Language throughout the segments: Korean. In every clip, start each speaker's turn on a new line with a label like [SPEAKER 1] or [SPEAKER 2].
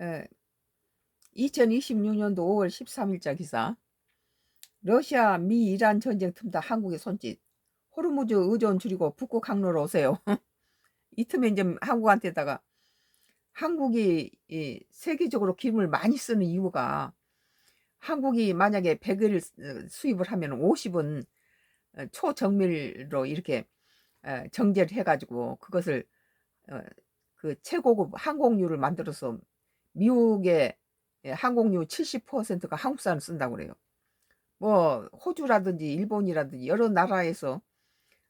[SPEAKER 1] 에, 2026년도 5월 13일자 기사. 러시아 미 이란 전쟁 틈타 한국의 손짓. 호르무즈 의존 줄이고 북극 항로로 오세요. 이 틈에 이제 한국한테다가 한국이 세계적으로 기름을 많이 쓰는 이유가, 한국이 만약에 100을 수입을 하면 50은 초정밀로 이렇게 정제를 해가지고 그것을 그 최고급 항공유를 만들어서 미국의 항공유 70%가 한국산을 쓴다고 그래요. 뭐 호주라든지 일본이라든지 여러 나라에서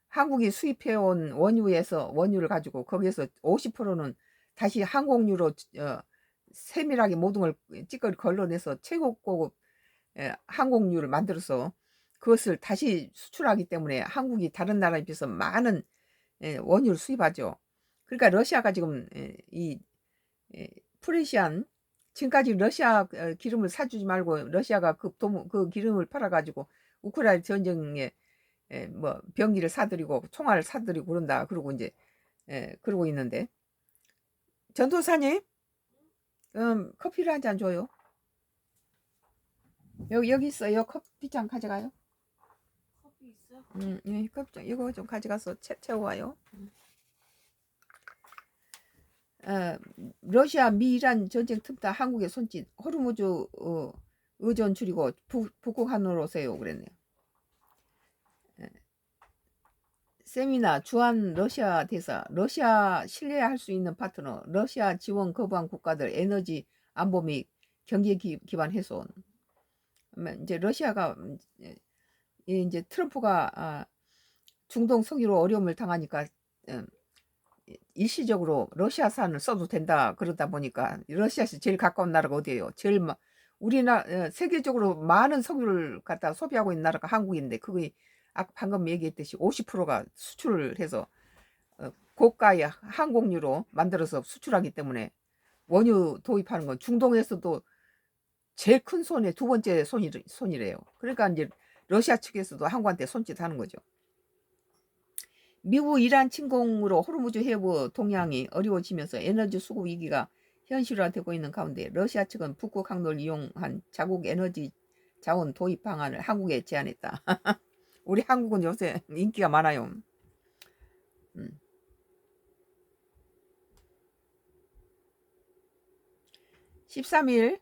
[SPEAKER 1] 한국이 수입해온 원유를 가지고 거기에서 50%는 다시 항공유로 세밀하게 모든 걸 찌꺼기 걸러내서 최고급 항공유를 만들어서 그것을 다시 수출하기 때문에 한국이 다른 나라에 비해서 많은 원유를 수입하죠. 그러니까 러시아가 지금 이 프레시안, 지금까지 러시아 기름을 사주지 말고 러시아가 그 기름을 팔아가지고 우크라이나 전쟁에 뭐 병기를 사들이고 총알을 사들이고 그런다 그러고 이제 그러고 있는데, 전도사님, 커피를 한 잔 줘요. 여기 있어요. 커피잔 가져가요.
[SPEAKER 2] 커피 있어?
[SPEAKER 1] 예, 커피잔 이거 좀 가져가서 채워와요. 러시아 미 이란 전쟁 틈타 한국의 손짓. 호르무즈 의존 줄이고 북극 항로로 오세요 그랬네요. 세미나 주한 러시아 대사. 러시아 신뢰할 수 있는 파트너. 러시아 지원 거부한 국가들 에너지 안보 및 경제 기반 훼손. 이제 러시아가 이제 트럼프가 중동 석유로 어려움을 당하니까 일시적으로 러시아산을 써도 된다 그러다 보니까, 러시아에서 제일 가까운 나라가 어디예요? 우리나라 세계적으로 많은 석유를 갖다 소비하고 있는 나라가 한국인데, 그게 아까 방금 얘기했듯이 50%가 수출을 해서 고가의 항공유로 만들어서 수출하기 때문에 원유 도입하는 건 중동에서도 제일 큰 손의 두 번째 손이래요. 그러니까 이제 러시아 측에서도 한국한테 손짓하는 거죠. 미국 이란 침공으로 호르무즈 해부 동향이 어려워지면서 에너지 수급 위기가 현실화되고 있는 가운데, 러시아 측은 북극 항로를 이용한 자국 에너지 자원 도입 방안을 한국에 제안했다. 우리 한국은 요새 인기가 많아요. 13일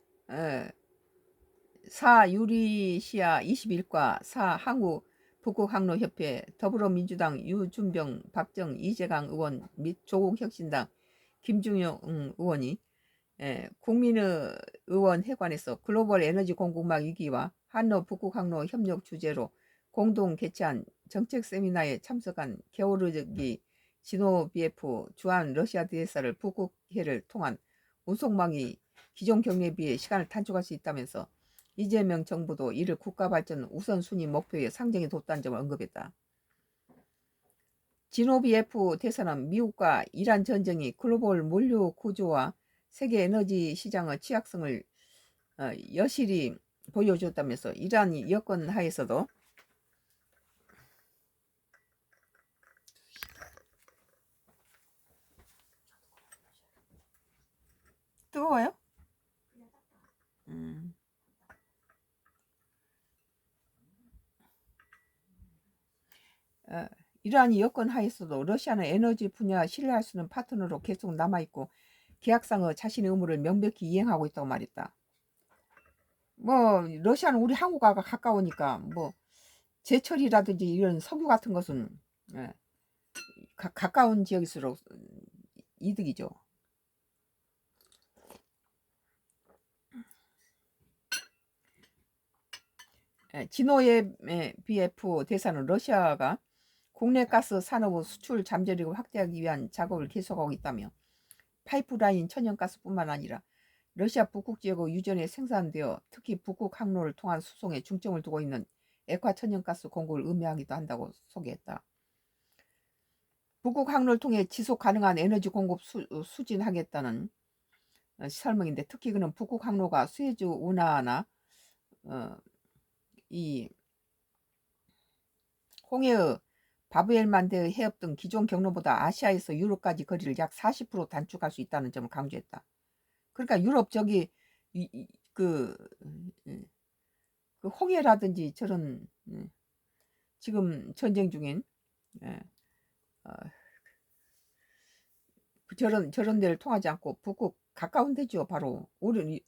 [SPEAKER 1] 사 유리시아 21과 사 한국 북극항로협회, 더불어민주당 유준병, 박정, 이재강 의원 및 조국혁신당 김중영 의원이 국민의 의원 회관에서 글로벌 에너지 공급망 위기와 한러 북극항로 협력 주제로 공동 개최한 정책 세미나에 참석한 게오르기 지노비에프 주한 러시아 대사를 북극해를 통한 운송망이 기존 경로에 비해 시간을 단축할 수 있다면서 이재명 정부도 이를 국가 발전 우선순위 목표에 상정해 뒀다는 점을 언급했다. 지노비에프 대사는 미국과 이란 전쟁이 글로벌 물류 구조와 세계 에너지 시장의 취약성을 여실히 보여줬다면서, 이란 여건 하에서도 뜨거워요? 음. 이러한 여건 하에서도 러시아는 에너지 분야 신뢰할 수 있는 파트너로 계속 남아있고 계약상의 자신의 의무를 명백히 이행하고 있다고 말했다. 뭐 러시아는 우리 한국과 가까우니까 뭐 제철이라든지 이런 석유 같은 것은 가까운 지역일수록 이득이죠. 지노의 BF 대사는 러시아가 국내 가스 산업의 수출 잠재력을 확대하기 위한 작업을 계속하고 있다며, 파이프라인 천연가스뿐만 아니라 러시아 북극 지역의 유전에 생산되어 특히 북극 항로를 통한 수송에 중점을 두고 있는 액화 천연가스 공급을 의미하기도 한다고 소개했다. 북극 항로를 통해 지속 가능한 에너지 공급 수진하겠다는 설명인데, 특히 그는 북극 항로가 수에즈 운하나 이 홍해의 바브엘만드의 해협 등 기존 경로보다 아시아에서 유럽까지 거리를 약 40% 단축할 수 있다는 점을 강조했다. 그러니까 유럽 저기 그, 그 홍해라든지 저런 지금 전쟁 중인 예, 어, 저런 데를 통하지 않고 북극 가까운 데죠. 바로 우리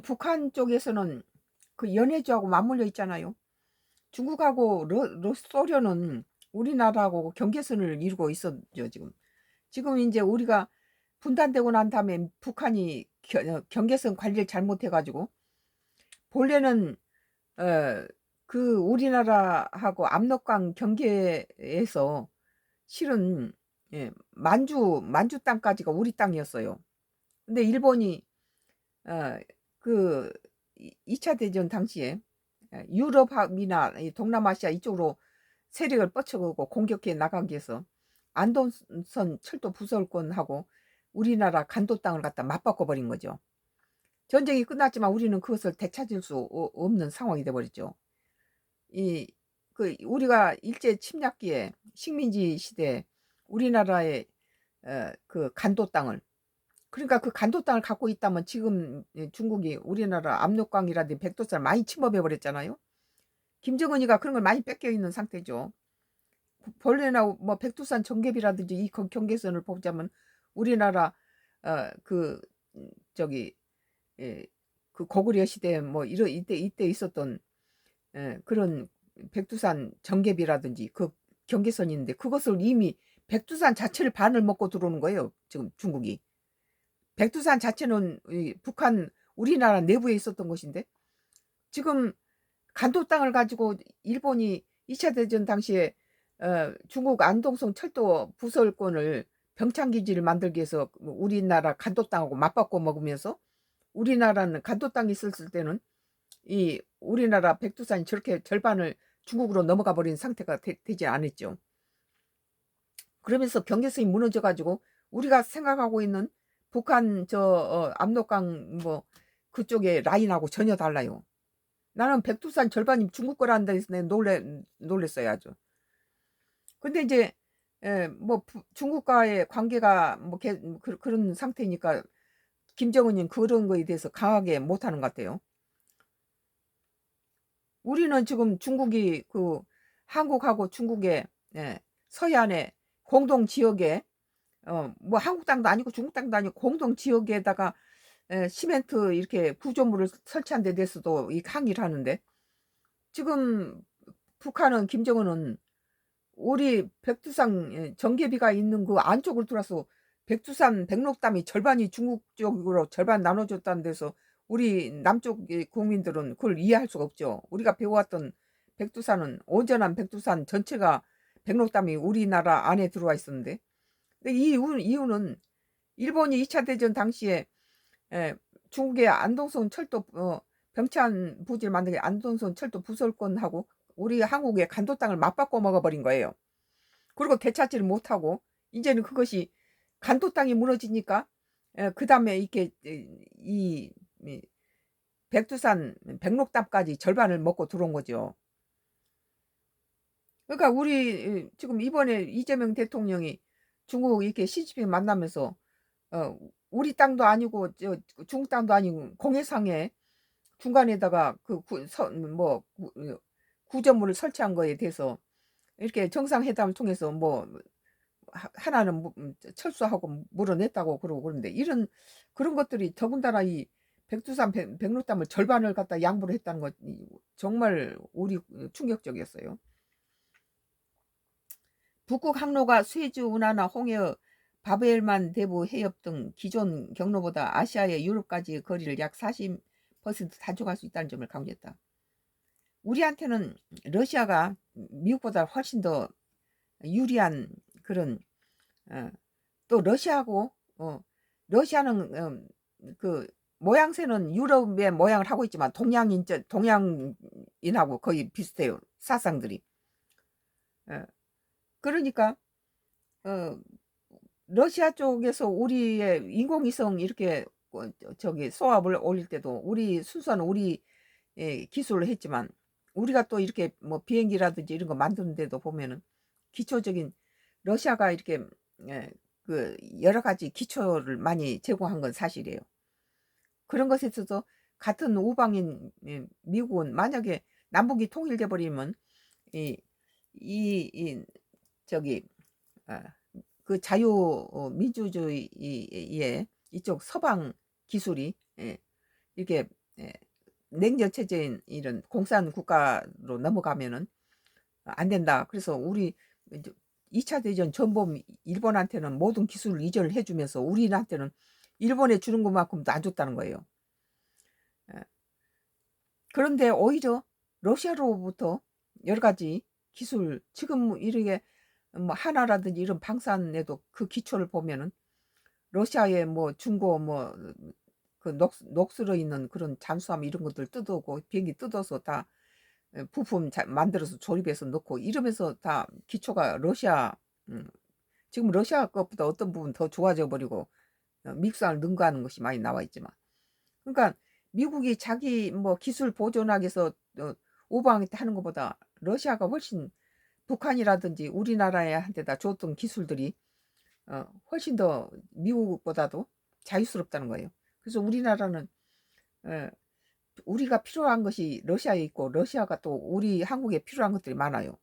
[SPEAKER 1] 북한 쪽에서는 그 연해주하고 맞물려 있잖아요. 중국하고 소련은 우리나라하고 경계선을 이루고 있었죠. 지금 이제 우리가 분단되고 난 다음에 북한이 경계선 관리를 잘못해가지고 본래는 어, 그 우리나라하고 압록강 경계에서 실은 예, 만주 땅까지가 우리 땅이었어요. 근데 일본이 어, 그 2차 대전 당시에 유럽이나 동남아시아 이쪽으로 세력을 뻗쳐가고 공격해 나가기 위해서 안동선 철도 부설권하고 우리나라 간도 땅을 갖다 맞바꿔 버린 거죠. 전쟁이 끝났지만 우리는 그것을 되찾을 수 없는 상황이 돼 버렸죠. 이 우리가 일제 침략기에 식민지 시대 우리나라의 그 간도 땅을, 그러니까 그 간도 땅을 갖고 있다면 지금 중국이 우리나라 압록강이라든지 백두산을 많이 침범해 버렸잖아요. 김정은이가 그런 걸 많이 뺏겨 있는 상태죠. 벌레나 뭐 백두산 정개비라든지 이 경계선을 보자면 우리나라 그 저기 예, 그 고구려 시대 뭐 이때 있었던 그런 백두산 정개비라든지 그 경계선이 있는데 그것을 이미 백두산 자체를 반을 먹고 들어오는 거예요. 지금 중국이. 백두산 자체는 북한 우리나라 내부에 있었던 것인데 지금 간도 땅을 가지고 일본이 2차 대전 당시에 중국 안동성 철도 부설권을 병창기지를 만들기 위해서 우리나라 간도 땅하고 맞바꿔 먹으면서 우리나라는 간도 땅이 있었을 때는 이 우리나라 백두산이 저렇게 절반을 중국으로 넘어가 버린 상태가 되지 않았죠. 그러면서 경계선이 무너져 가지고 우리가 생각하고 있는 북한 압록강 뭐 그쪽의 라인하고 전혀 달라요. 나는 백두산 절반이 중국 거라는 데서 놀랬어요 아주. 근데 이제 뭐 중국과의 관계가 뭐 그런 상태니까 김정은은 그런 거에 대해서 강하게 못하는 것 같아요. 우리는 지금 중국이 그 한국하고 중국의 서해안에 공동 지역에 뭐 한국 땅도 아니고 중국 땅도 아니고 공동 지역에다가 시멘트 이렇게 구조물을 설치한 데 대해서도 이 항의를 하는데 지금 북한은 김정은은 우리 백두산 전개비가 있는 그 안쪽을 들어서 백두산 백록담이 절반이 중국 쪽으로 절반 나눠줬다는 데서 우리 남쪽 국민들은 그걸 이해할 수가 없죠. 우리가 배워왔던 백두산은 온전한 백두산 전체가 백록담이 우리나라 안에 들어와 있었는데 근데 이 이유는 일본이 2차 대전 당시에 중국의 안동선 철도 병찬 부지를 만들게 안동선 철도 부설권하고 우리 한국의 간도 땅을 맞바꿔 먹어버린 거예요. 그리고 되찾지를 못하고 이제는 그것이 간도 땅이 무너지니까 그 다음에 이렇게 이 백두산 백록담까지 절반을 먹고 들어온 거죠. 그러니까 우리 지금 이번에 이재명 대통령이 중국 이렇게 시진핑 만나면서 우리 땅도 아니고 중국 땅도 아니고 공해상에 중간에다가 뭐 구조물을 설치한 거에 대해서 이렇게 정상회담을 통해서 뭐 하나는 철수하고 물어냈다고 그러고 그러는데 그런 것들이 더군다나 이 백두산 백록담을 절반을 갖다 양보를 했다는 것 정말 우리 충격적이었어요. 북극 항로가 스웨즈 운하나 홍해 바벨만 대부 해협 등 기존 경로보다 아시아의 유럽까지의 거리를 약 40% 단축할 수 있다는 점을 강조했다. 우리한테는 러시아가 미국보다 훨씬 더 유리한 그런 또 러시아는 그 모양새는 유럽의 모양을 하고 있지만 동양인하고 거의 비슷해요. 사상들이. 그러니까 러시아 쪽에서 우리의 인공위성 이렇게 저기 소압을 올릴 때도 우리 순수한 우리 기술을 했지만 우리가 또 이렇게 뭐 비행기라든지 이런 거 만드는데도 보면은 기초적인 러시아가 이렇게 그 여러 가지 기초를 많이 제공한 건 사실이에요. 그런 것에 있어서 같은 우방인 미국은 만약에 남북이 통일돼 버리면 이 이 저기 아 그 자유 민주주의의 이쪽 서방 기술이 이렇게 예 냉전 체제인 이런 공산 국가로 넘어가면은 안 된다. 그래서 우리 이제 2차 대전 전범 일본한테는 모든 기술을 이전을 해 주면서 우리한테는 일본에 주는 것만큼도 안 줬다는 거예요. 예. 그런데 오히려 러시아로부터 여러 가지 기술 지금 이렇게 뭐 하나라든지 이런 방산에도 그 기초를 보면은 러시아의 뭐 중고 뭐 그 녹슬어 있는 그런 잠수함 이런 것들 뜯어오고 비행기 뜯어서 다 부품 만들어서 조립해서 넣고 이러면서 다 기초가 러시아. 음 지금 러시아 것보다 어떤 부분 더 좋아져 버리고 미국산을 능가하는 것이 많이 나와 있지만, 그러니까 미국이 자기 뭐 기술 보존하기 위해서 오버하겠다 하는 것보다 러시아가 훨씬 북한이라든지 우리나라한테다 줬던 기술들이 훨씬 더 미국보다도 자유스럽다는 거예요. 그래서 우리나라는 어 우리가 필요한 것이 러시아에 있고 러시아가 또 우리 한국에 필요한 것들이 많아요.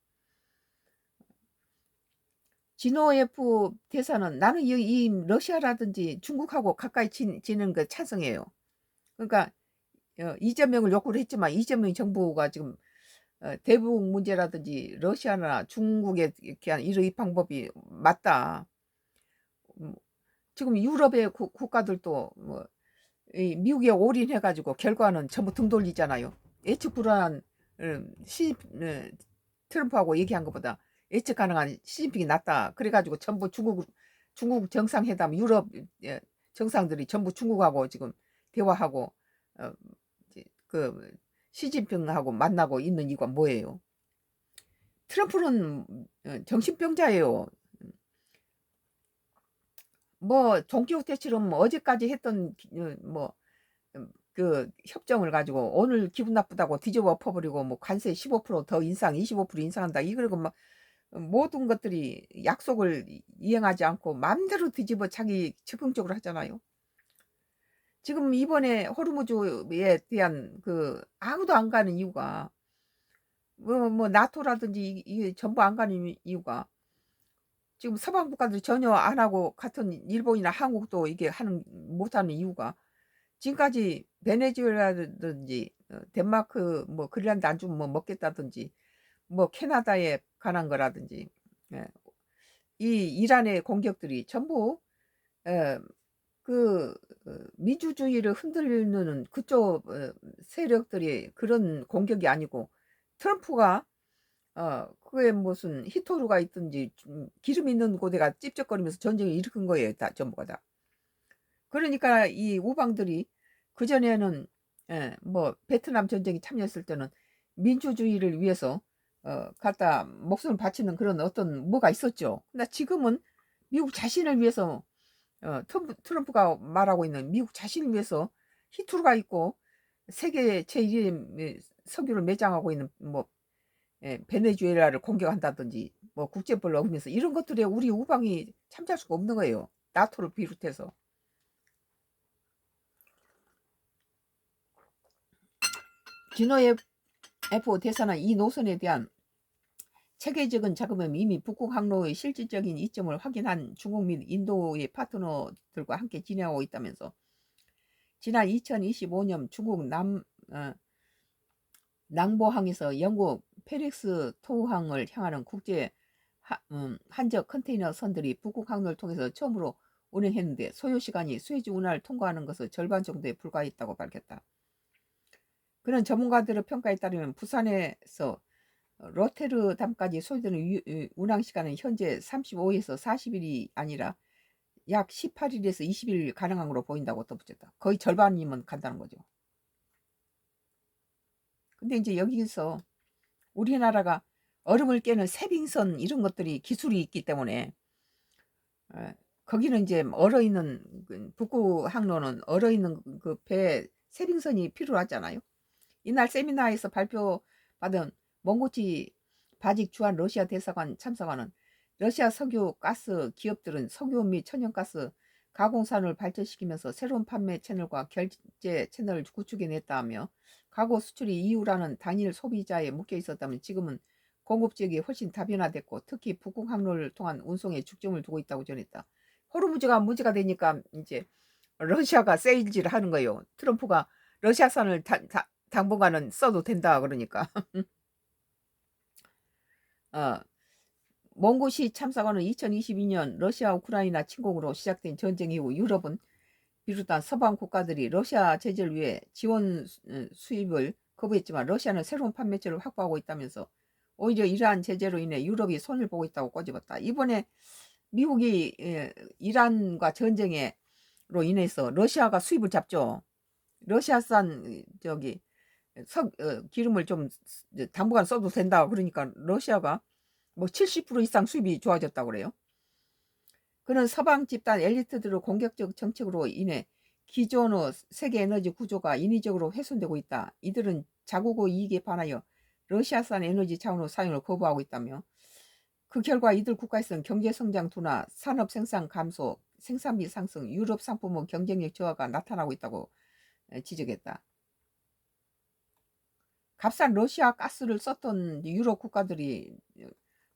[SPEAKER 1] 진호 F 대사는 나는 이 러시아라든지 중국하고 가까이 지는 거 찬성해요. 그러니까 이재명을 욕을 했지만 이재명 정부가 지금 대북 문제라든지 러시아나 중국에 이렇게 한 이런 이 방법이 맞다. 음 지금 유럽의 국가들도 뭐 이 미국에 올인해 가지고 결과는 전부 등 돌리잖아요. 예측 불허한 시 트럼프하고 얘기한 것보다 예측 가능한 시진핑이 낫다. 그래 가지고 전부 중국 정상회담 유럽 정상들이 전부 중국하고 지금 대화하고 어 이제 그 시진핑하고 만나고 있는 이유가 뭐예요? 트럼프는 정신병자예요. 뭐 동키호테처럼 어제까지 했던 뭐 그 협정을 가지고 오늘 기분 나쁘다고 뒤집어 엎어 버리고 뭐 관세 15%더 인상 25% 인상한다. 이러고 막 모든 것들이 약속을 이행하지 않고 마음대로 뒤집어 자기 적극적으로 하잖아요. 지금 이번에 호르무즈에 대한 그 아무도 안 가는 이유가 뭐 나토라든지 이게 전부 안 가는 이유가 지금 서방 국가들이 전혀 안 하고 같은 일본이나 한국도 이게 하는 못하는 이유가 지금까지 베네수엘라든지 덴마크 뭐 그린란드 안 주면 뭐 먹겠다든지 뭐 캐나다에 관한 거라든지 예 이 이란의 공격들이 전부 예 그 민주주의를 흔들는 그쪽 세력들이 그런 공격이 아니고 트럼프가 그게 무슨 히토류가 있든지 기름 있는 곳에가 찝쩍거리면서 전쟁을 일으킨 거예요 다 전부가 다. 그러니까 이 우방들이 그전에는 뭐 베트남 전쟁에 참여했을 때는 민주주의를 위해서 갖다 목숨을 바치는 그런 어떤 뭐가 있었죠. 근데 지금은 미국 자신을 위해서 트럼프가 말하고 있는 미국 자신을 위해서 히트루가 있고 세계 제1의 석유를 매장하고 있는 뭐 베네수엘라를 공격한다든지 뭐 국제법을 어기면서 이런 것들에 우리 우방이 참여할 수가 없는 거예요. 나토를 비롯해서. 진호 F 대사는 이 노선에 대한 체계적인 작업은 이미 북극 항로의 실질적인 이점을 확인한 중국 및 인도의 파트너들과 함께 진행하고 있다면서 지난 2025년 중국 낭보항에서 영국 페릭스 토우항을 향하는 국제 한적 컨테이너 선들이 북극 항로를 통해서 처음으로 운행했는데 소요 시간이 수에즈 운하를 통과하는 것의 절반 정도에 불과했다고 밝혔다. 그런 전문가들의 평가에 따르면 부산에서 로테르담까지 소요되는 운항 시간은 현재 35에서 40일이 아니라 약 18일에서 20일 가능한 걸로 보인다고 덧붙였다. 거의 절반이면 간다는 거죠. 근데 이제 여기서 우리나라가 얼음을 깨는 세빙선 이런 것들이 기술이 있기 때문에 거기는 이제 얼어있는 북구 항로는 얼어있는 그 배 세빙선이 필요하잖아요. 이날 세미나에서 발표받은 몽고치 바직 주한 러시아 대사관 참사관은 러시아 석유 가스 기업들은 석유 및 천연가스 가공산업을 발전시키면서 새로운 판매 채널과 결제 채널을 구축해냈다며 가구 수출이 이유라는 단일 소비자에 묶여 있었다면 지금은 공급 지역이 훨씬 다변화됐고 특히 북극 항로를 통한 운송에 중점을 두고 있다고 전했다. 호르무즈가 문제가 되니까 이제 러시아가 세일즈를 하는 거예요. 트럼프가 러시아산을 당분간은 써도 된다 그러니까. 어, 몽고시 참사관은 2022년 러시아 우크라이나 침공으로 시작된 전쟁 이후 유럽은 비롯한 서방 국가들이 러시아 제재를 위해 지원 수입을 거부했지만 러시아는 새로운 판매처를 확보하고 있다면서 오히려 이러한 제재로 인해 유럽이 손을 보고 있다고 꼬집었다. 이번에 미국이 이란과 전쟁으로 인해서 러시아가 수입을 잡죠. 러시아산 기름을 좀 당분간 써도 된다. 그러니까 러시아가 뭐 70% 이상 수입이 좋아졌다고 그래요. 그는 서방 집단 엘리트들의 공격적 정책으로 인해 기존의 세계 에너지 구조가 인위적으로 훼손되고 있다. 이들은 자국의 이익에 반하여 러시아산 에너지 자원의 사용을 거부하고 있다며 그 결과 이들 국가에서는 경제성장 둔화, 산업 생산 감소, 생산비 상승, 유럽 상품의 경쟁력 저하가 나타나고 있다고 지적했다. 값싼 러시아 가스를 썼던 유럽 국가들이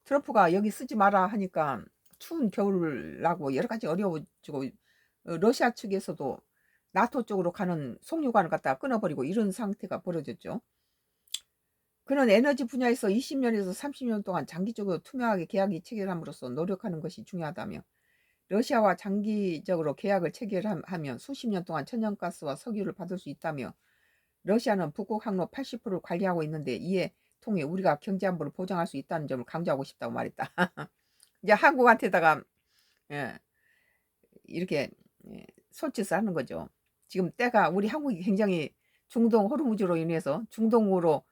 [SPEAKER 1] 트럼프가 여기 쓰지 마라 하니까 추운 겨울을 나고 여러 가지 어려워지고 러시아 측에서도 나토 쪽으로 가는 송유관을 갖다 끊어버리고 이런 상태가 벌어졌죠. 그는 에너지 분야에서 20년에서 30년 동안 장기적으로 투명하게 계약이 체결함으로써 노력하는 것이 중요하다며 러시아와 장기적으로 계약을 체결하면 수십 년 동안 천연가스와 석유를 받을 수 있다며 러시아는 북극 항로 80%를 관리하고 있는데 이에 통해 우리가 경제 안보를 보장할 수 있다는 점을 강조하고 싶다고 말했다. 이제 한국한테다가 이렇게 손짓을 하는 거죠. 지금 때가 우리 한국이 굉장히 중동 호르무즈로 인해서 중동으로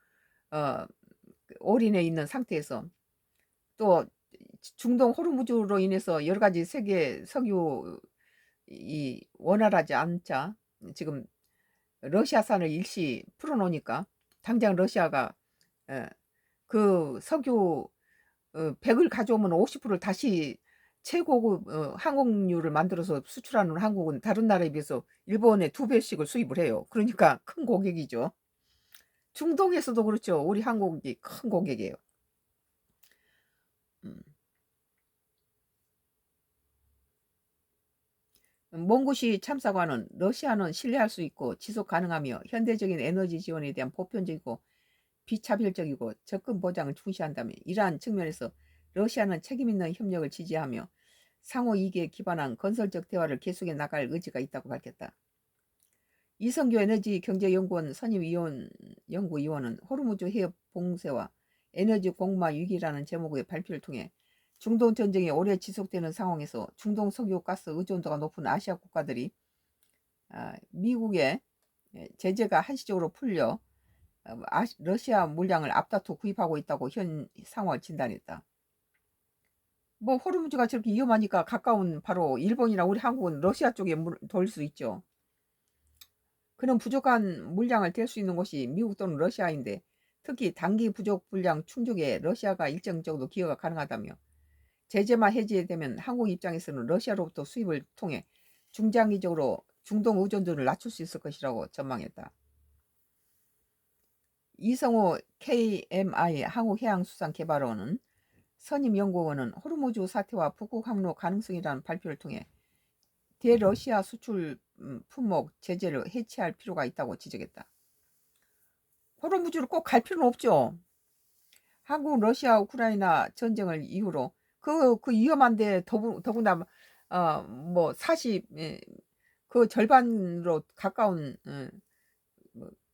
[SPEAKER 1] 올인해 있는 상태에서 또 중동 호르무즈로 인해서 여러 가지 세계 석유 원활하지 않자 지금 러시아산을 일시 풀어놓으니까 당장 러시아가 그 석유 100을 가져오면 50%를 다시 최고급 항공유를 만들어서 수출하는 한국은 다른 나라에 비해서 일본의 2배씩을 수입을 해요. 그러니까 큰 고객이죠. 중동에서도 그렇죠. 우리 한국이 큰 고객이에요. 몽고시 참사관은 러시아는 신뢰할 수 있고 지속 가능하며 현대적인 에너지 지원에 대한 보편적이고 비차별적이고 접근 보장을 중시한다며 이러한 측면에서 러시아는 책임있는 협력을 지지하며 상호 이익에 기반한 건설적 대화를 계속해 나갈 의지가 있다고 밝혔다. 이성규 에너지경제연구원 연구위원은 호르무즈 해협 봉쇄와 에너지 공마 위기라는 제목의 발표를 통해 중동 전쟁이 오래 지속되는 상황에서 중동 석유 가스 의존도가 높은 아시아 국가들이 미국의 제재가 한시적으로 풀려 러시아 물량을 앞다투 구입하고 있다고 현 상황을 진단했다. 뭐 호르무즈가 저렇게 위험하니까 가까운 바로 일본이나 우리 한국은 러시아 쪽에 돌 수 있죠. 그는 부족한 물량을 댈 수 있는 곳이 미국 또는 러시아인데 특히 단기 부족 분량 충족에 러시아가 일정 정도 기여가 가능하다며 제재만 해제되면 한국 입장에서는 러시아로부터 수입을 통해 중장기적으로 중동 의존도를 낮출 수 있을 것이라고 전망했다. 이성호 KMI 한국해양수산개발원은 선임연구원은 호르무즈 사태와 북극 항로 가능성이라는 발표를 통해 대러시아 수출 품목 제재를 해체할 필요가 있다고 지적했다. 호르무즈를 꼭 갈 필요는 없죠. 한국, 러시아, 우크라이나 전쟁을 이후로 그 위험한데 더구나 뭐 40, 그 절반으로 가까운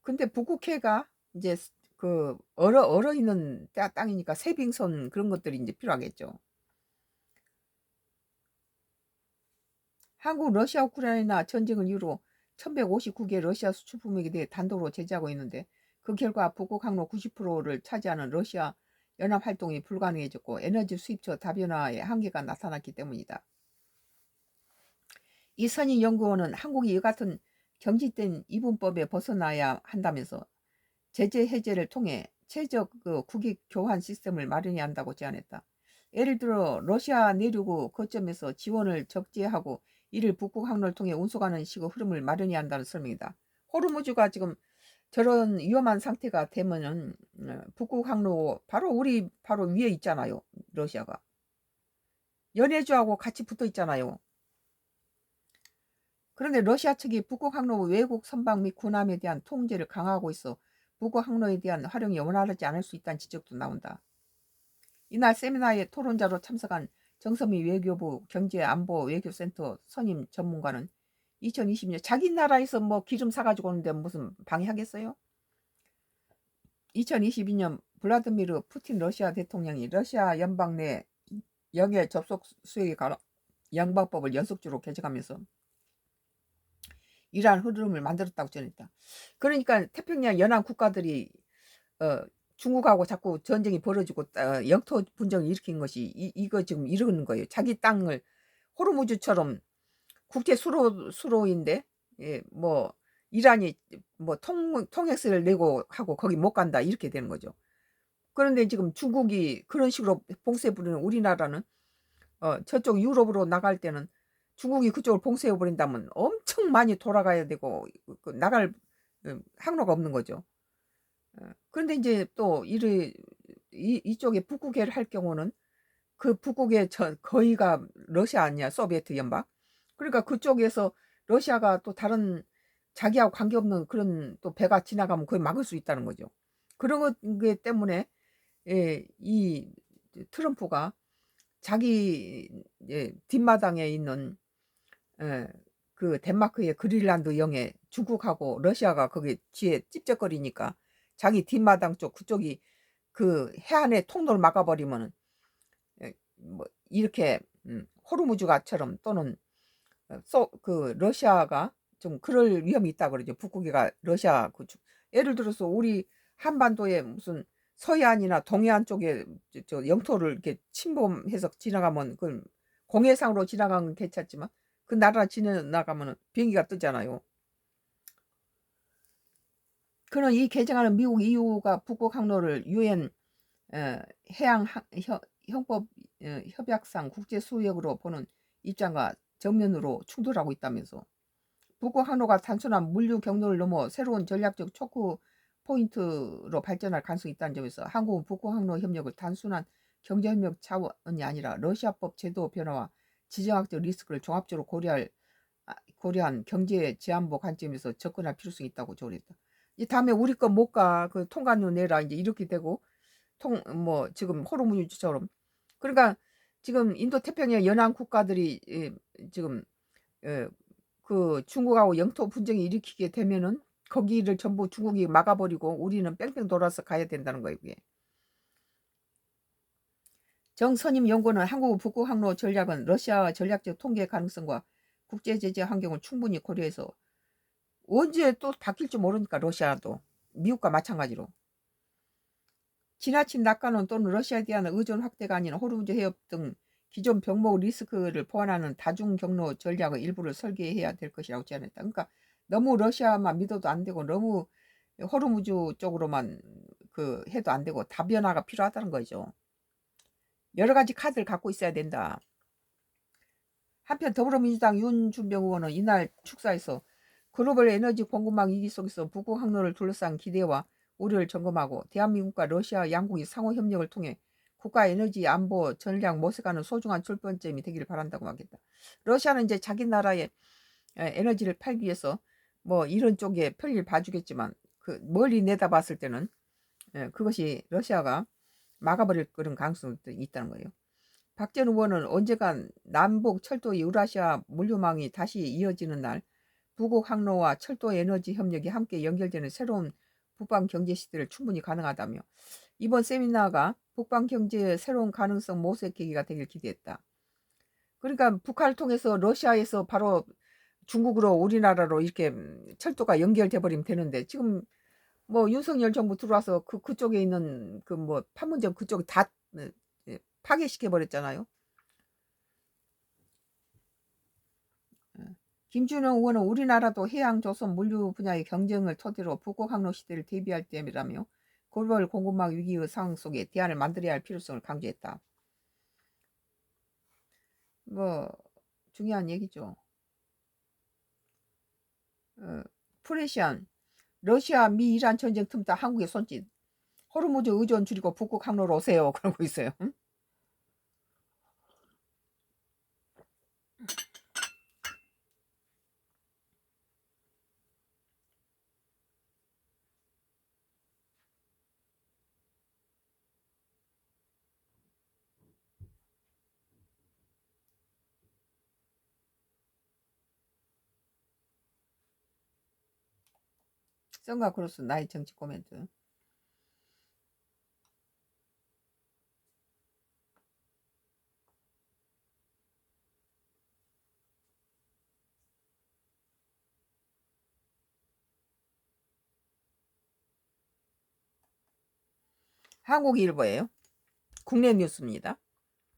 [SPEAKER 1] 근데 북극해가 이제 그 얼어 있는 땅이니까 세빙선 그런 것들이 이제 필요하겠죠. 한국, 러시아, 우크라이나 전쟁을 이유로 1159개 러시아 수출 품목에 대해 단독으로 제재하고 있는데 그 결과 북극 항로 90%를 차지하는 러시아 연합 활동이 불가능해졌고 에너지 수입처 다변화의 한계가 나타났기 때문이다. 이 선임 연구원은 한국이 이 같은 경직된 이분법에 벗어나야 한다면서 제재 해제를 통해 최적 국익 교환 시스템을 마련해야 한다고 제안했다. 예를 들어 러시아 내륙의 거점에서 지원을 적재하고 이를 북극 항로를 통해 운송하는 식의 흐름을 마련해야 한다는 설명이다. 호르무즈가 지금 저런 위험한 상태가 되면은 북극 항로 바로 우리 바로 위에 있잖아요. 러시아가 연해주하고 같이 붙어 있잖아요. 그런데 러시아 측이 북극 항로 외국 선박 및 군함에 대한 통제를 강화하고 있어 북극 항로에 대한 활용이 원활하지 않을 수 있다는 지적도 나온다. 이날 세미나에 토론자로 참석한 정서미 외교부 경제안보 외교센터 선임 전문가는 2020년 자기 나라에서 뭐 기름 사가지고 오는데 무슨 방해하겠어요? 2022년 블라드미르 푸틴 러시아 대통령이 러시아 연방 내 영해 접속 수역에 관한 양방법을 연속적으로 개정하면서 이러한 흐름을 만들었다고 전했다. 그러니까 태평양 연안 국가들이 중국하고 자꾸 전쟁이 벌어지고 영토 분쟁을 일으킨 것이 이거 지금 이러는 거예요. 자기 땅을 호르무즈처럼 국제 수로인데 뭐 이란이 뭐 통행세를 내고 하고 거기 못 간다 이렇게 되는 거죠. 그런데 지금 중국이 그런 식으로 봉쇄해 버리는 우리나라는 저쪽 유럽으로 나갈 때는 중국이 그쪽을 봉쇄해 버린다면 엄청 많이 돌아가야 되고 나갈 항로가 없는 거죠. 그런데 이제 또 이쪽에 북극해를 할 경우는 그 북극의 거의가 러시아 아니야, 소비에트 연방. 그러니까 그쪽에서 러시아가 또 다른 자기하고 관계없는 그런 또 배가 지나가면 그걸 막을 수 있다는 거죠. 그런 것 때문에 이 트럼프가 자기 뒷마당에 있는 그 덴마크의 그린란드 영해 중국하고 러시아가 거기 뒤에 찝쩍거리니까 자기 뒷마당 쪽 그쪽이 그 해안의 통로를 막아버리면은 뭐 이렇게 호르무즈가처럼 또는 그 러시아가 좀 그럴 위험이 있다 그러죠. 북극이가 러시아 예를 들어서 우리 한반도에 무슨 서해안이나 동해안 쪽에 저 영토를 이렇게 침범해서 지나가면 그 공해상으로 지나가면 괜찮지만 그 나라 지나가면 비행기가 뜨잖아요. 그런 이 개정하는 미국 EU가 북극 항로를 유엔 해양 형법 협약상 국제 수역으로 보는 입장과 정면으로 충돌하고 있다면서 북극 항로가 단순한 물류 경로를 넘어 새로운 전략적 초크 포인트로 발전할 가능성이 있다는 점에서 한국은 북극 항로 협력을 단순한 경제협력 차원이 아니라 러시아법 제도 변화와 지정학적 리스크를 종합적으로 고려한 경제 제한부 관점에서 접근할 필요성이 있다고 조언했다. 이 다음에 우리 거 못 가. 그 통관료 내라. 이제 이렇게 되고 뭐 지금 호르무즈처럼 그러니까 지금 인도 태평양 연안 국가들이 지금 그 중국하고 영토 분쟁이 일으키게 되면은 거기를 전부 중국이 막아버리고 우리는 뺑뺑 돌아서 가야 된다는 거예요. 이게. 정선임 연구는 한국 북극 항로 전략은 러시아 전략적 통계 가능성과 국제 제재 환경을 충분히 고려해서 언제 또 바뀔지 모르니까 러시아도 미국과 마찬가지로 지나친 낙관론 또는 러시아에 대한 의존 확대가 아닌 호르무즈 해협 등 기존 병목 리스크를 보완하는 다중 경로 전략의 일부를 설계해야 될 것이라고 제안했다. 그러니까 너무 러시아만 믿어도 안 되고 너무 호르무즈 쪽으로만 그 해도 안 되고 다변화가 필요하다는 거죠. 여러 가지 카드를 갖고 있어야 된다. 한편 더불어민주당 윤준병 의원은 이날 축사에서 글로벌 에너지 공급망 위기 속에서 북극 항로를 둘러싼 기대와 우려를 점검하고 대한민국과 러시아 양국이 상호 협력을 통해 국가 에너지 안보 전략 모색하는 소중한 출발점이 되기를 바란다고 하겠다. 러시아는 이제 자기 나라의 에너지를 팔기 위해서 뭐 이런 쪽에 편리를 봐주겠지만 그 멀리 내다봤을 때는 그것이 러시아가 막아버릴 그런 가능성도 있다는 거예요. 박전 의원은 언젠간 남북 철도 유라시아 물류망이 다시 이어지는 날 북극 항로와 철도 에너지 협력이 함께 연결되는 새로운 북방 경제 시대를 충분히 가능하다며 이번 세미나가 북방 경제의 새로운 가능성 모색 계기가 되길 기대했다. 그러니까 북한을 통해서 러시아에서 바로 중국으로 우리나라로 이렇게 철도가 연결돼 버리면 되는데 지금 뭐 윤석열 정부 들어와서 그쪽에 있는 그 뭐 판문점 그쪽이 다 파괴시켜 버렸잖아요. 김준영 의원은 우리나라도 해양 조선 물류 분야의 경쟁을 토대로 북극 항로 시대를 대비할 때라며 글로벌 공급망 위기의 상황 속에 대안을 만들어야 할 필요성을 강조했다. 뭐 중요한 얘기죠. 프레시안 러시아 미 이란 전쟁 틈타 한국의 손짓 호르무즈 의존 줄이고 북극 항로로 오세요. 그러고 있어요. 응? 선가 크로스 나의 정치 코멘트. 한국일보예요. 국내 뉴스입니다.